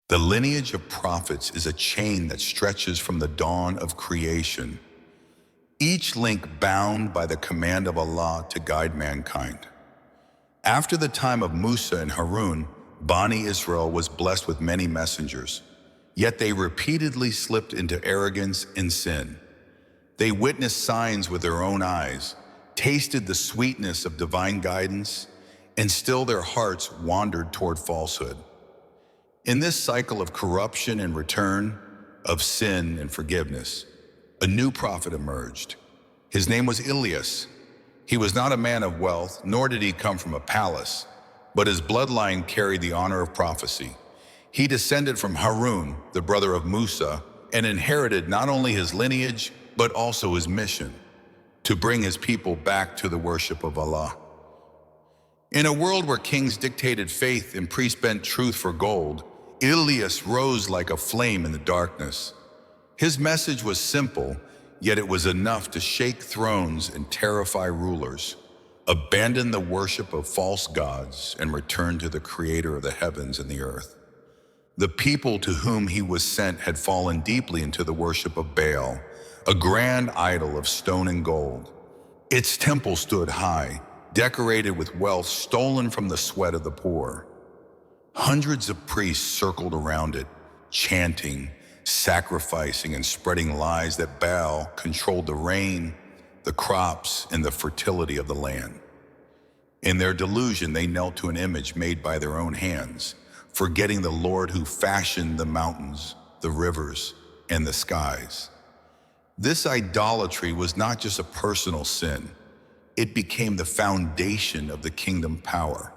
The lineage of prophets is a chain that stretches from the dawn of creation, each link bound by the command of Allah to guide mankind. After the time of Musa and Harun, Bani Israel was blessed with many messengers, yet they repeatedly slipped into arrogance and sin. They witnessed signs with their own eyes, tasted the sweetness of divine guidance, and still their hearts wandered toward falsehood. In this cycle of corruption and return, of sin and forgiveness, a new prophet emerged. His name was Ilyas. He was not a man of wealth, nor did he come from a palace, but his bloodline carried the honor of prophecy. He descended from Harun, the brother of Musa, and inherited not only his lineage, but also his mission, to bring his people back to the worship of Allah. In a world where kings dictated faith and priests bent truth for gold, Ilyas rose like a flame in the darkness. His message was simple, yet it was enough to shake thrones and terrify rulers. Abandon the worship of false gods and return to the creator of the heavens and the earth. The people to whom he was sent had fallen deeply into the worship of Baal, a grand idol of stone and gold. Its temple stood high, decorated with wealth stolen from the sweat of the poor. Hundreds of priests circled around it, chanting, sacrificing, and spreading lies that Baal controlled the rain, the crops, and the fertility of the land. In their delusion, they knelt to an image made by their own hands, forgetting the Lord who fashioned the mountains, the rivers, and the skies. This idolatry was not just a personal sin. It became the foundation of the kingdom power.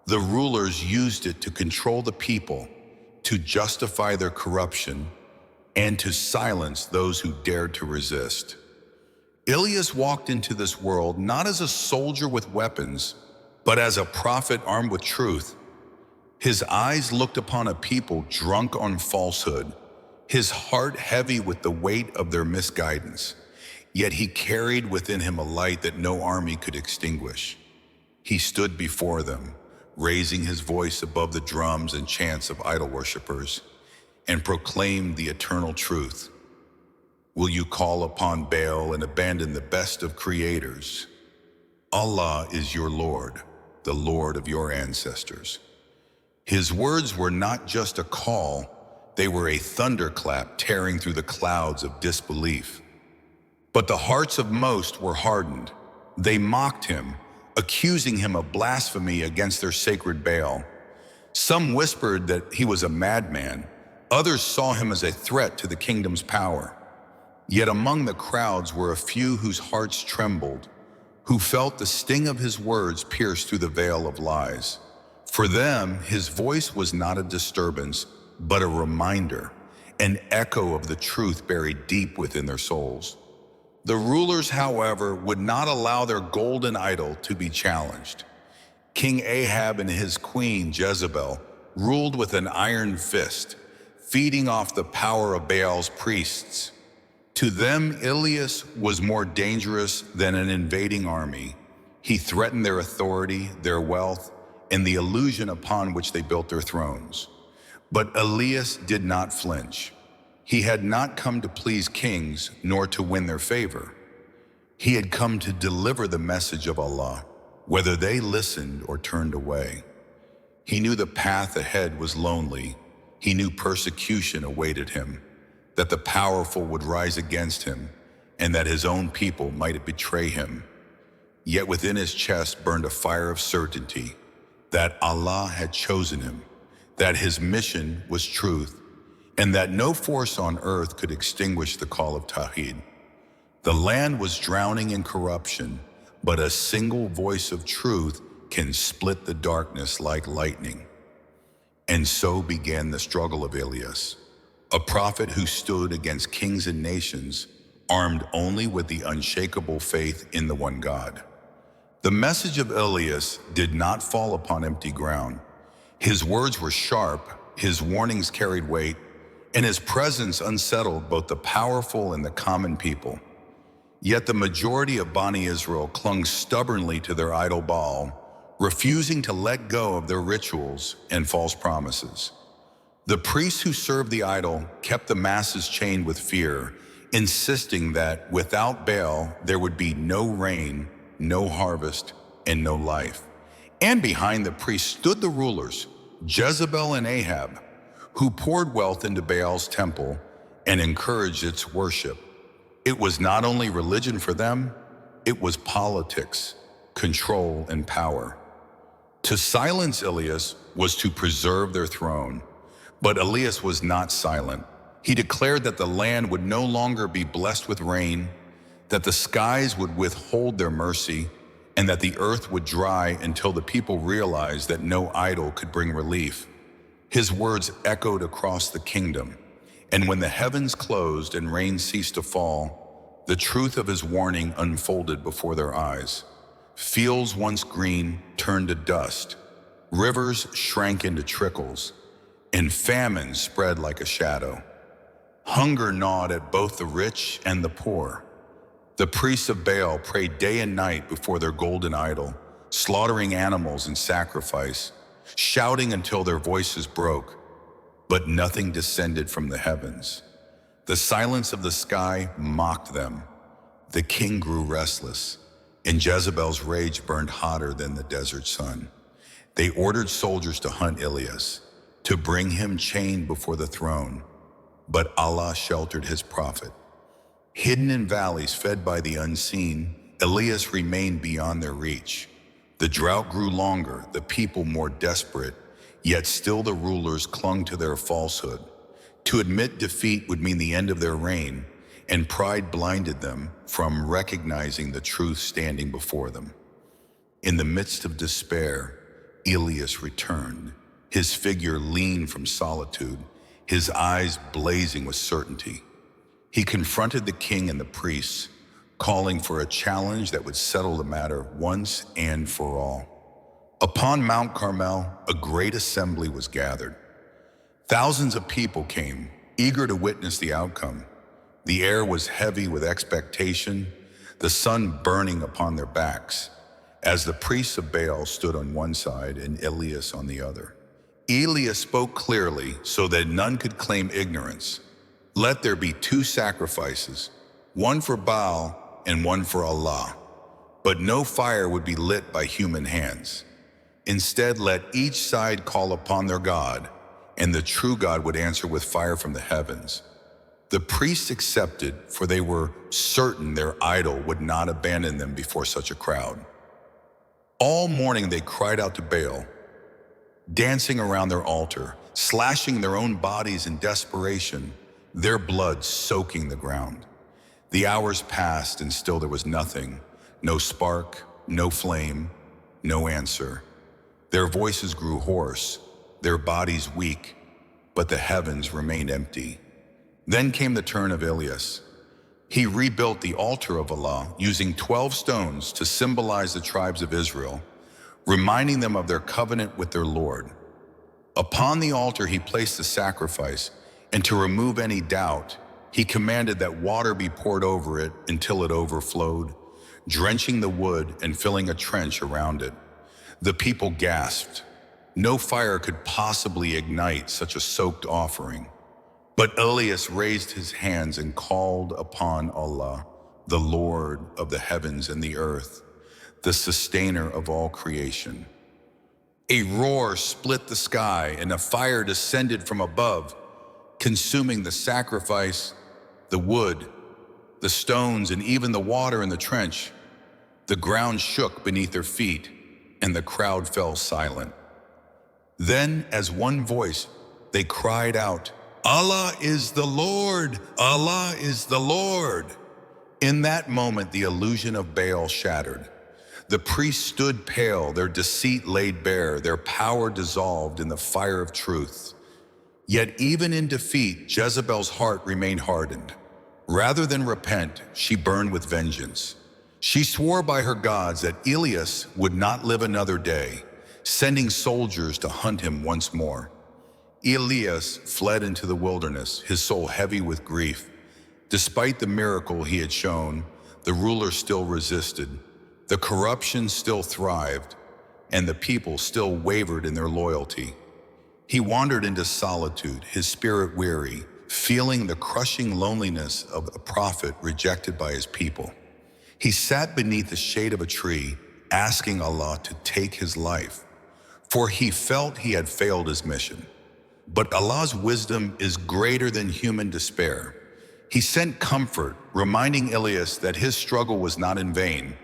The rulers used it to control the people, to justify their corruption, and to silence those who dared to resist. Ilyas walked into this world not as a soldier with weapons, but as a prophet armed with truth. His eyes looked upon a people drunk on falsehood, his heart heavy with the weight of their misguidance. Yet he carried within him a light that no army could extinguish. He stood before them, raising his voice above the drums and chants of idol worshippers, and proclaimed the eternal truth. Will you call upon Baal and abandon the best of creators? Allah is your Lord, the Lord of your ancestors. His words were not just a call, they were a thunderclap tearing through the clouds of disbelief. But the hearts of most were hardened. They mocked him, accusing him of blasphemy against their sacred Baal. Some whispered that he was a madman. Others saw him as a threat to the kingdom's power. Yet among the crowds were a few whose hearts trembled, who felt the sting of his words pierce through the veil of lies. For them, his voice was not a disturbance, but a reminder, an echo of the truth buried deep within their souls. The rulers, however, would not allow their golden idol to be challenged. King Ahab and his queen Jezebel ruled with an iron fist, feeding off the power of Baal's priests. To them, Ilyas was more dangerous than an invading army. He threatened their authority, their wealth, and the illusion upon which they built their thrones. But Ilyas did not flinch. He had not come to please kings, nor to win their favor. He had come to deliver the message of Allah, whether they listened or turned away. He knew the path ahead was lonely. He knew persecution awaited him, that the powerful would rise against him, and that his own people might betray him. Yet within his chest burned a fire of certainty that Allah had chosen him, that his mission was truth, and that no force on earth could extinguish the call of Tawheed. The land was drowning in corruption, but a single voice of truth can split the darkness like lightning. And so began the struggle of Ilyas, a prophet who stood against kings and nations, armed only with the unshakable faith in the one God. The message of Ilyas did not fall upon empty ground. His words were sharp, his warnings carried weight, and his presence unsettled both the powerful and the common people. Yet the majority of Bani Israel clung stubbornly to their idol Baal, refusing to let go of their rituals and false promises. The priests who served the idol kept the masses chained with fear, insisting that without Baal there would be no rain, no harvest, and no life. And behind the priests stood the rulers, Jezebel and Ahab, who poured wealth into Baal's temple and encouraged its worship. It was not only religion for them, it was politics, control, and power. To silence Ilyas was to preserve their throne. But Ilyas was not silent. He declared that the land would no longer be blessed with rain, that the skies would withhold their mercy, and that the earth would dry until the people realized that no idol could bring relief. His words echoed across the kingdom, and when the heavens closed and rain ceased to fall, the truth of his warning unfolded before their eyes. Fields once green turned to dust, rivers shrank into trickles, and famine spread like a shadow. Hunger gnawed at both the rich and the poor. The priests of Baal prayed day and night before their golden idol, slaughtering animals in sacrifice, shouting until their voices broke, but nothing descended from the heavens. The silence of the sky mocked them. The king grew restless, and Jezebel's rage burned hotter than the desert sun. They ordered soldiers to hunt Ilyas, to bring him chained before the throne, but Allah sheltered his prophet. Hidden in valleys fed by the unseen, Ilyas remained beyond their reach. The drought grew longer, the people more desperate, yet still the rulers clung to their falsehood. To admit defeat would mean the end of their reign, and pride blinded them from recognizing the truth standing before them. In the midst of despair, Ilyas returned, his figure lean from solitude, his eyes blazing with certainty. He confronted the king and the priests, calling for a challenge that would settle the matter once and for all. Upon Mount Carmel, a great assembly was gathered. Thousands of people came, eager to witness the outcome. The air was heavy with expectation, the sun burning upon their backs, as the priests of Baal stood on one side and Ilyas on the other. Ilyas spoke clearly so that none could claim ignorance. Let there be 2 sacrifices, one for Baal and one for Allah. But no fire would be lit by human hands. Instead, let each side call upon their God, and the true God would answer with fire from the heavens. The priests accepted, for they were certain their idol would not abandon them before such a crowd. All morning they cried out to Baal, dancing around their altar, slashing their own bodies in desperation, their blood soaking the ground. The hours passed and still there was nothing, no spark, no flame, no answer. Their voices grew hoarse, their bodies weak, but the heavens remained empty. Then came the turn of Ilyas. He rebuilt the altar of Allah using 12 stones to symbolize the tribes of Israel, reminding them of their covenant with their Lord. Upon the altar he placed the sacrifice, and to remove any doubt, he commanded that water be poured over it until it overflowed, drenching the wood and filling a trench around it. The people gasped. No fire could possibly ignite such a soaked offering. But Ilyas raised his hands and called upon Allah, the Lord of the heavens and the earth, the sustainer of all creation. A roar split the sky, and a fire descended from above, consuming the sacrifice, the wood, the stones, and even the water in the trench. The ground shook beneath their feet, and the crowd fell silent. Then, as one voice, they cried out, "Allah is the Lord! Allah is the Lord!" In that moment, the illusion of Baal shattered. The priests stood pale, their deceit laid bare, their power dissolved in the fire of truth. Yet even in defeat, Jezebel's heart remained hardened. Rather than repent, she burned with vengeance. She swore by her gods that Ilyas would not live another day, sending soldiers to hunt him once more. Ilyas fled into the wilderness, his soul heavy with grief. Despite the miracle he had shown, the ruler still resisted. The corruption still thrived, and the people still wavered in their loyalty. He wandered into solitude, his spirit weary, feeling the crushing loneliness of a prophet rejected by his people. He sat beneath the shade of a tree, asking Allah to take his life, for he felt he had failed his mission. But Allah's wisdom is greater than human despair. He sent comfort, reminding Ilyas that his struggle was not in vain,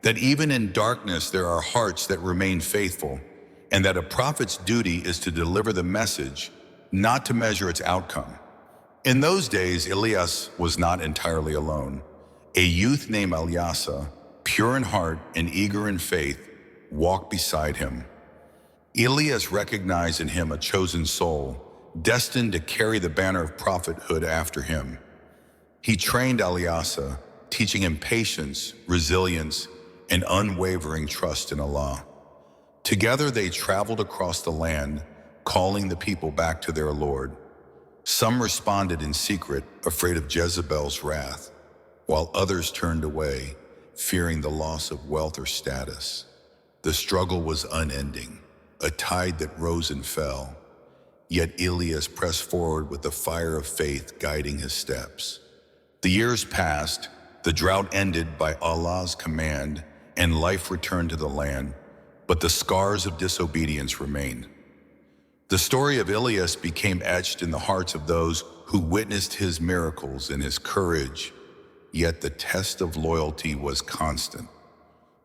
that even in darkness there are hearts that remain faithful, and that a prophet's duty is to deliver the message, not to measure its outcome. In those days, Ilyas was not entirely alone. A youth named Ilyas, pure in heart and eager in faith, walked beside him. Ilyas recognized in him a chosen soul, destined to carry the banner of prophethood after him. He trained Ilyas, teaching him patience, resilience, and unwavering trust in Allah. Together they traveled across the land, calling the people back to their Lord. Some responded in secret, afraid of Jezebel's wrath, while others turned away, fearing the loss of wealth or status. The struggle was unending, a tide that rose and fell. Yet Ilyas pressed forward with the fire of faith guiding his steps. The years passed, the drought ended by Allah's command, and life returned to the land, but the scars of disobedience remained. The story of Ilyas became etched in the hearts of those who witnessed his miracles and his courage, yet the test of loyalty was constant.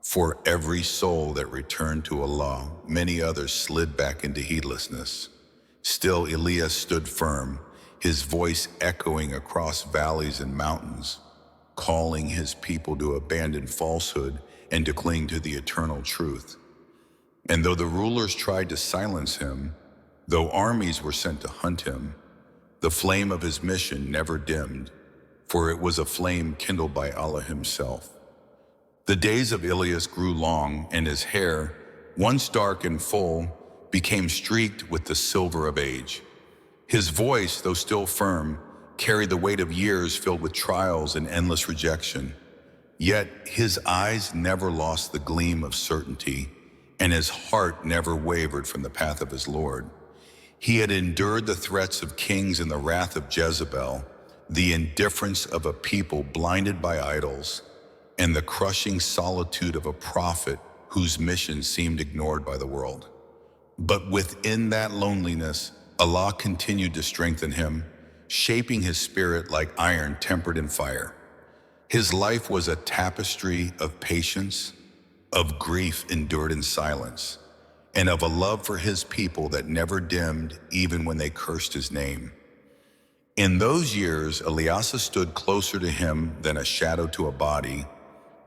For every soul that returned to Allah, many others slid back into heedlessness. Still, Ilyas stood firm, his voice echoing across valleys and mountains, calling his people to abandon falsehood and to cling to the eternal truth. And though the rulers tried to silence him, though armies were sent to hunt him, the flame of his mission never dimmed, for it was a flame kindled by Allah himself. The days of Ilyas grew long, and his hair, once dark and full, became streaked with the silver of age. His voice, though still firm, carried the weight of years filled with trials and endless rejection. Yet his eyes never lost the gleam of certainty, and his heart never wavered from the path of his Lord. He had endured the threats of kings and the wrath of Jezebel, the indifference of a people blinded by idols, and the crushing solitude of a prophet whose mission seemed ignored by the world. But within that loneliness, Allah continued to strengthen him, shaping his spirit like iron tempered in fire. His life was a tapestry of patience, of grief endured in silence, and of a love for his people that never dimmed even when they cursed his name. In those years, Ilyas stood closer to him than a shadow to a body.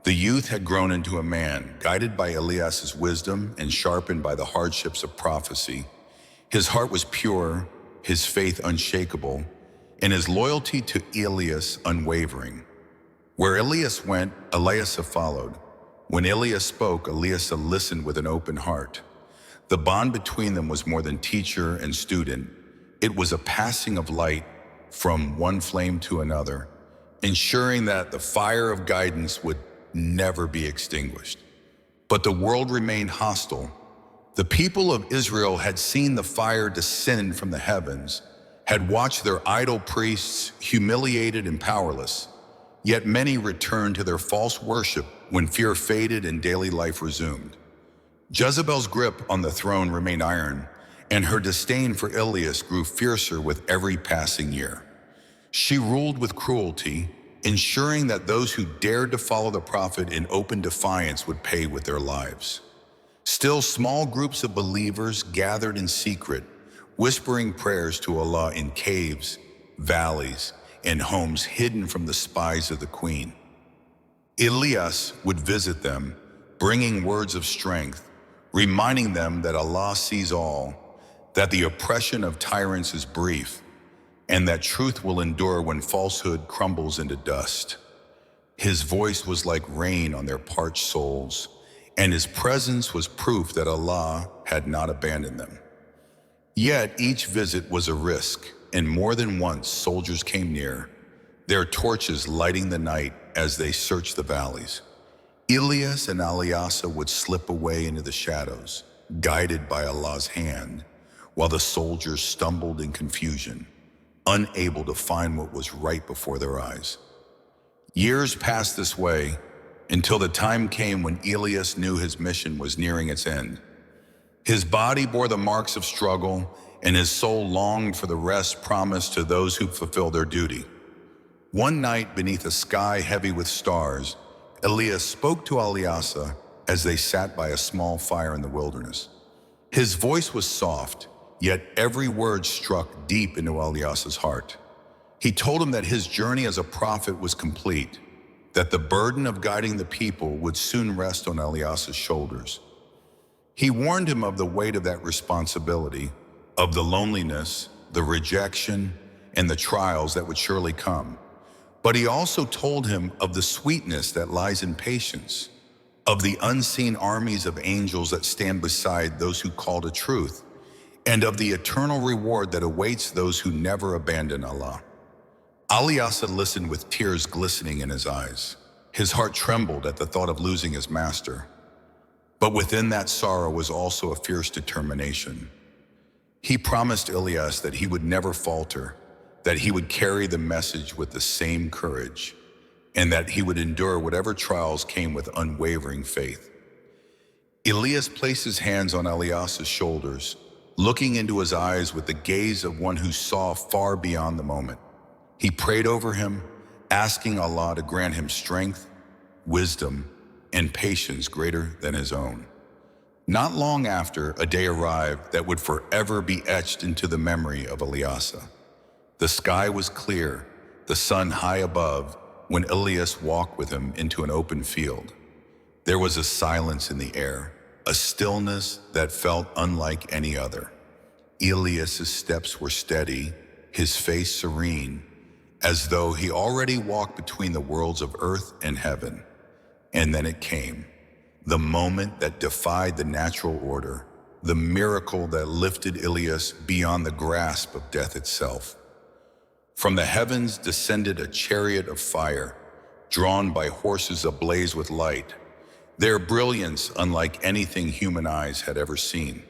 The youth had grown into a man, guided by Ilyas's wisdom and sharpened by the hardships of prophecy. His heart was pure, his faith unshakable, and his loyalty to Ilyas unwavering. Where Ilyas went, Ilyas followed. When Ilyas spoke, Ilyas listened with an open heart. The bond between them was more than teacher and student. It was a passing of light from one flame to another, ensuring that the fire of guidance would never be extinguished. But the world remained hostile. The people of Israel had seen the fire descend from the heavens, had watched their idol priests humiliated and powerless. Yet many returned to their false worship when fear faded and daily life resumed. Jezebel's grip on the throne remained iron, and her disdain for Ilyas grew fiercer with every passing year. She ruled with cruelty, ensuring that those who dared to follow the prophet in open defiance would pay with their lives. Still, small groups of believers gathered in secret, whispering prayers to Allah in caves, valleys, and homes hidden from the spies of the queen. Ilyas would visit them, bringing words of strength, reminding them that Allah sees all, that the oppression of tyrants is brief, and that truth will endure when falsehood crumbles into dust. His voice was like rain on their parched souls, and his presence was proof that Allah had not abandoned them. Yet each visit was a risk, and more than once soldiers came near, their torches lighting the night as they searched the valleys. Ilyas and Ilyas would slip away into the shadows, guided by Allah's hand, while the soldiers stumbled in confusion, unable to find what was right before their eyes. Years passed this way until the time came when Ilyas knew his mission was nearing its end. His body bore the marks of struggle, and his soul longed for the rest promised to those who fulfill their duty. One night, beneath a sky heavy with stars, Ilyas spoke to Ilyas as they sat by a small fire in the wilderness. His voice was soft, yet every word struck deep into Ilyas's heart. He told him that his journey as a prophet was complete, that the burden of guiding the people would soon rest on Ilyas's shoulders. He warned him of the weight of that responsibility, of the loneliness, the rejection, and the trials that would surely come. But he also told him of the sweetness that lies in patience, of the unseen armies of angels that stand beside those who call to truth, and of the eternal reward that awaits those who never abandon Allah. Ilyas listened with tears glistening in his eyes. His heart trembled at the thought of losing his master. But within that sorrow was also a fierce determination. He promised Ilyas that he would never falter, that he would carry the message with the same courage, and that he would endure whatever trials came with unwavering faith. Ilyas placed his hands on Ilyas's shoulders, looking into his eyes with the gaze of one who saw far beyond the moment. He prayed over him, asking Allah to grant him strength, wisdom, and patience greater than his own. Not long after, a day arrived that would forever be etched into the memory of Ilyas. The sky was clear, the sun high above, when Ilyas walked with him into an open field. There was a silence in the air, a stillness that felt unlike any other. Ilyas's steps were steady, his face serene, as though he already walked between the worlds of earth and heaven. And then it came, the moment that defied the natural order, the miracle that lifted Ilyas beyond the grasp of death itself. From the heavens descended a chariot of fire, drawn by horses ablaze with light, their brilliance unlike anything human eyes had ever seen.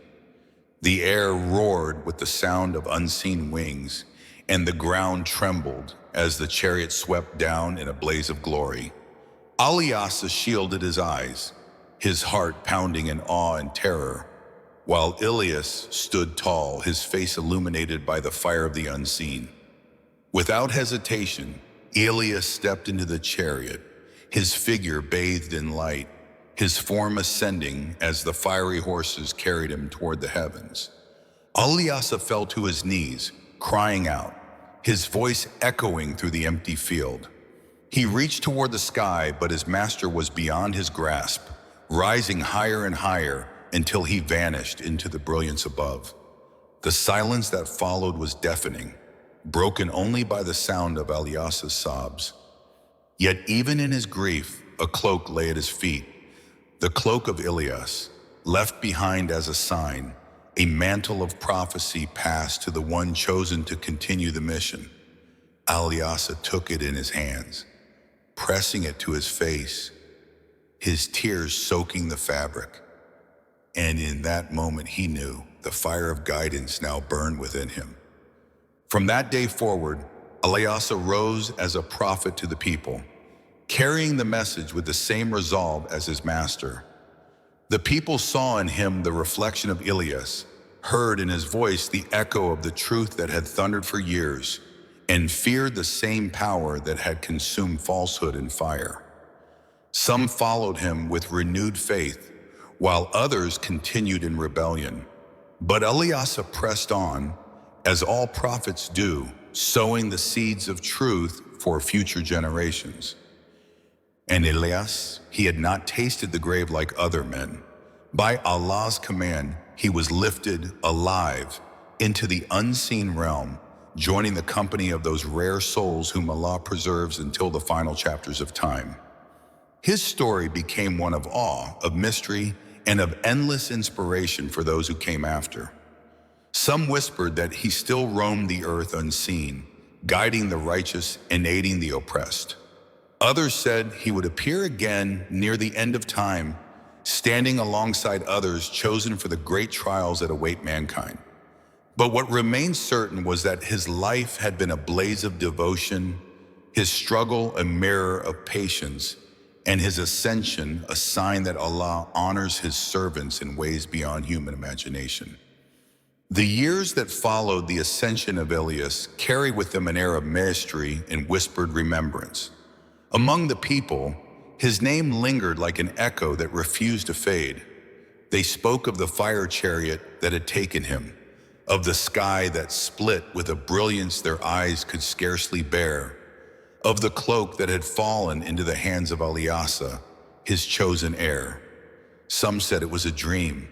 The air roared with the sound of unseen wings, and the ground trembled as the chariot swept down in a blaze of glory. Ilyas shielded his eyes, his heart pounding in awe and terror, while Ilyas stood tall, his face illuminated by the fire of the unseen. Without hesitation, Ilyas stepped into the chariot, his figure bathed in light, his form ascending as the fiery horses carried him toward the heavens. Ilyas fell to his knees, crying out, his voice echoing through the empty field. He reached toward the sky, but his master was beyond his grasp, rising higher and higher until he vanished into the brilliance above. The silence that followed was deafening, broken only by the sound of Ilyas's sobs. Yet even in his grief, a cloak lay at his feet, the cloak of Ilyas, left behind as a sign, a mantle of prophecy passed to the one chosen to continue the mission. Ilyas took it in his hands, pressing it to his face, his tears soaking the fabric. And in that moment he knew the fire of guidance now burned within him. From that day forward, Ilyas rose as a prophet to the people, carrying the message with the same resolve as his master. The people saw in him the reflection of Ilyas, heard in his voice the echo of the truth that had thundered for years, and feared the same power that had consumed falsehood in fire. Some followed him with renewed faith, while others continued in rebellion. But Ilyas pressed on, as all prophets do, sowing the seeds of truth for future generations. And Ilyas, he had not tasted the grave like other men. By Allah's command, he was lifted alive into the unseen realm, joining the company of those rare souls whom Allah preserves until the final chapters of time. His story became one of awe, of mystery, and of endless inspiration for those who came after. Some whispered that he still roamed the earth unseen, guiding the righteous and aiding the oppressed. Others said he would appear again near the end of time, standing alongside others chosen for the great trials that await mankind. But what remained certain was that his life had been a blaze of devotion, his struggle a mirror of patience, and his ascension a sign that Allah honors his servants in ways beyond human imagination. The years that followed the ascension of Ilyas carry with them an air of mystery and whispered remembrance. Among the people, his name lingered like an echo that refused to fade. They spoke of the fire chariot that had taken him, of the sky that split with a brilliance their eyes could scarcely bear, of the cloak that had fallen into the hands of Ilyas, his chosen heir. Some said it was a dream,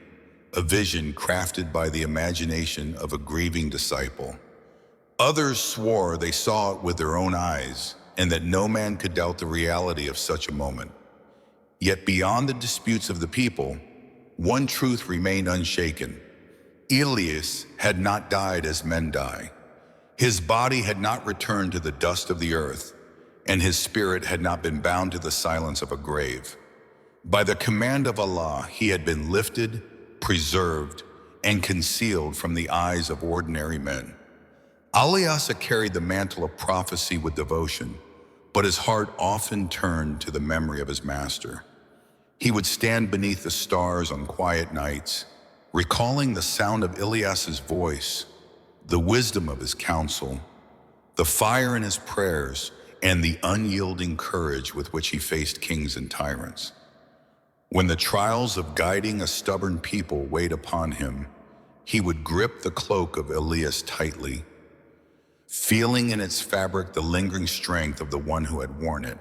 a vision crafted by the imagination of a grieving disciple. Others swore they saw it with their own eyes, and that no man could doubt the reality of such a moment. Yet beyond the disputes of the people, one truth remained unshaken. Ilyas had not died as men die. His body had not returned to the dust of the earth, and his spirit had not been bound to the silence of a grave. By the command of Allah, he had been lifted, preserved, and concealed from the eyes of ordinary men. Ilyas carried the mantle of prophecy with devotion, but his heart often turned to the memory of his master. He would stand beneath the stars on quiet nights, recalling the sound of Ilyas's voice, the wisdom of his counsel, the fire in his prayers, and the unyielding courage with which he faced kings and tyrants. When the trials of guiding a stubborn people weighed upon him, he would grip the cloak of Ilyas tightly, feeling in its fabric the lingering strength of the one who had worn it.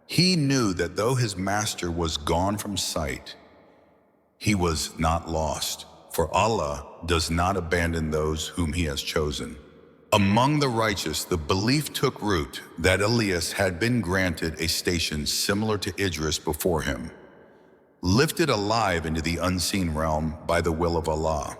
He knew that though his master was gone from sight, he was not lost, for Allah does not abandon those whom he has chosen. Among the righteous, the belief took root that Ilyas had been granted a station similar to Idris before him, lifted alive into the unseen realm by the will of Allah.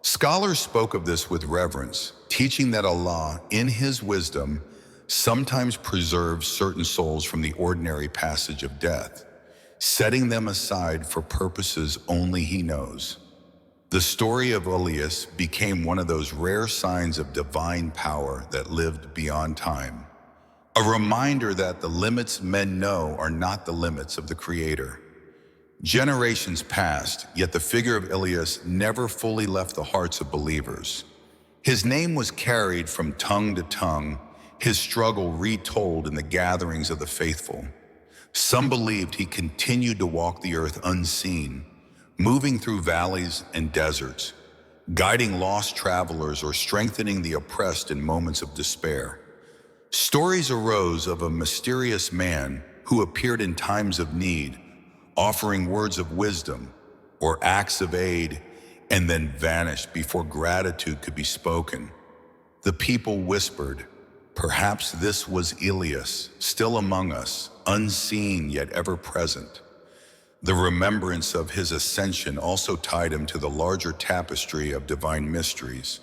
Scholars spoke of this with reverence, teaching that Allah, in his wisdom, sometimes preserves certain souls from the ordinary passage of death, setting them aside for purposes only he knows. The story of Ilyas became one of those rare signs of divine power that lived beyond time, a reminder that the limits men know are not the limits of the Creator. Generations passed, yet the figure of Ilyas never fully left the hearts of believers. His name was carried from tongue to tongue, his struggle retold in the gatherings of the faithful. Some believed he continued to walk the earth unseen, moving through valleys and deserts, guiding lost travelers or strengthening the oppressed in moments of despair. Stories arose of a mysterious man who appeared in times of need, offering words of wisdom or acts of aid, and then vanished before gratitude could be spoken. The people whispered, perhaps this was Ilyas, still among us, unseen yet ever present. The remembrance of his ascension also tied him to the larger tapestry of divine mysteries.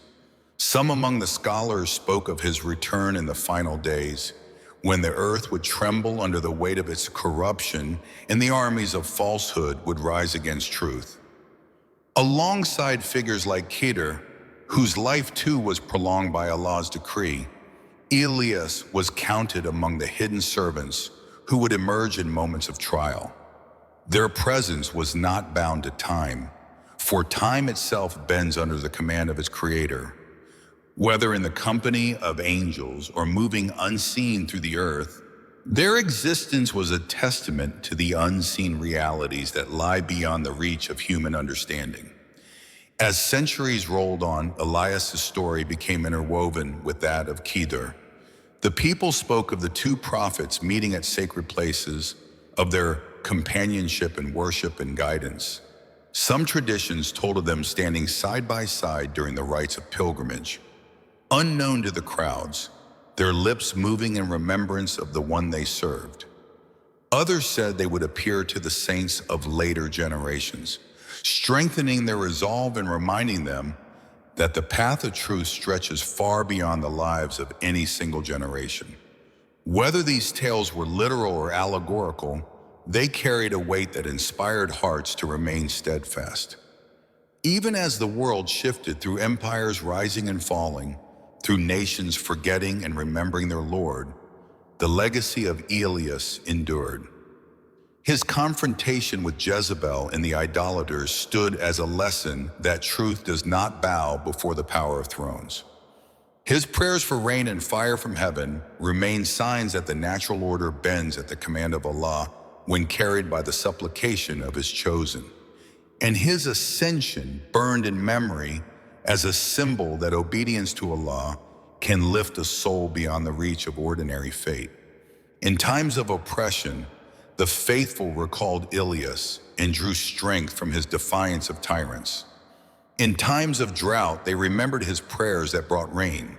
Some among the scholars spoke of his return in the final days, when the earth would tremble under the weight of its corruption and the armies of falsehood would rise against truth. Alongside figures like Qidr, whose life too was prolonged by Allah's decree, Ilyas was counted among the hidden servants who would emerge in moments of trial. Their presence was not bound to time, for time itself bends under the command of its Creator. Whether in the company of angels or moving unseen through the earth, their existence was a testament to the unseen realities that lie beyond the reach of human understanding. As centuries rolled on, Ilyas' story became interwoven with that of Qidr. The people spoke of the two prophets meeting at sacred places, of their companionship and worship and guidance. Some traditions told of them standing side by side during the rites of pilgrimage, unknown to the crowds, their lips moving in remembrance of the one they served. Others said they would appear to the saints of later generations, strengthening their resolve and reminding them that the path of truth stretches far beyond the lives of any single generation. Whether these tales were literal or allegorical, they carried a weight that inspired hearts to remain steadfast. Even as the world shifted through empires rising and falling, through nations forgetting and remembering their Lord, the legacy of Ilyas endured. His confrontation with Jezebel and the idolaters stood as a lesson that truth does not bow before the power of thrones. His prayers for rain and fire from heaven remain signs that the natural order bends at the command of Allah when carried by the supplication of His chosen. And his ascension burned in memory as a symbol that obedience to Allah can lift a soul beyond the reach of ordinary fate. In times of oppression, the faithful recalled Ilyas and drew strength from his defiance of tyrants. In times of drought, they remembered his prayers that brought rain.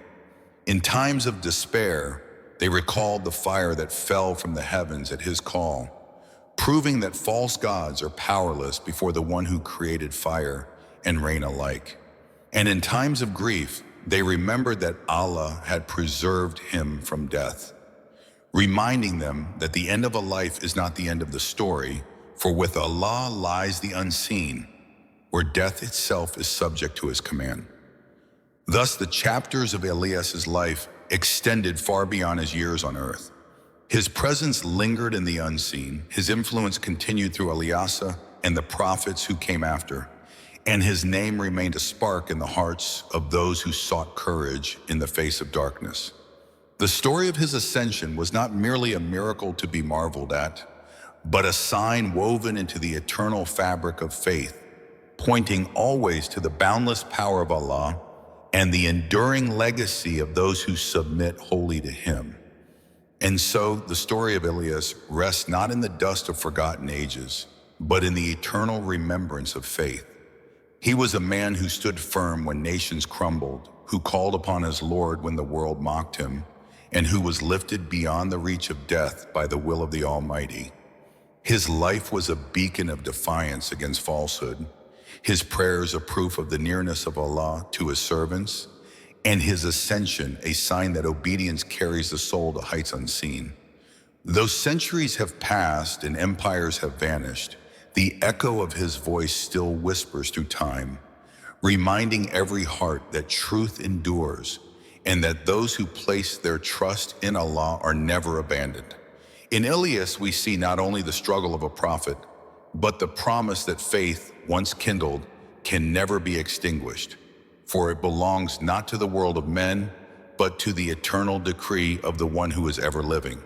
In times of despair, they recalled the fire that fell from the heavens at his call, proving that false gods are powerless before the one who created fire and rain alike. And in times of grief, they remembered that Allah had preserved him from death, reminding them that the end of a life is not the end of the story, for with Allah lies the unseen, where death itself is subject to His command. Thus, the chapters of Ilyas's life extended far beyond his years on earth. His presence lingered in the unseen, his influence continued through Ilyas and the prophets who came after, and his name remained a spark in the hearts of those who sought courage in the face of darkness. The story of his ascension was not merely a miracle to be marveled at, but a sign woven into the eternal fabric of faith, pointing always to the boundless power of Allah and the enduring legacy of those who submit wholly to Him. And so the story of Ilyas rests not in the dust of forgotten ages, but in the eternal remembrance of faith. He was a man who stood firm when nations crumbled, who called upon his Lord when the world mocked him, and who was lifted beyond the reach of death by the will of the Almighty. His life was a beacon of defiance against falsehood, his prayers a proof of the nearness of Allah to His servants, and his ascension a sign that obedience carries the soul to heights unseen. Though centuries have passed and empires have vanished, the echo of his voice still whispers through time, reminding every heart that truth endures and that those who place their trust in Allah are never abandoned. In Ilyas, we see not only the struggle of a prophet, but the promise that faith, once kindled, can never be extinguished, for it belongs not to the world of men, but to the eternal decree of the one who is ever living.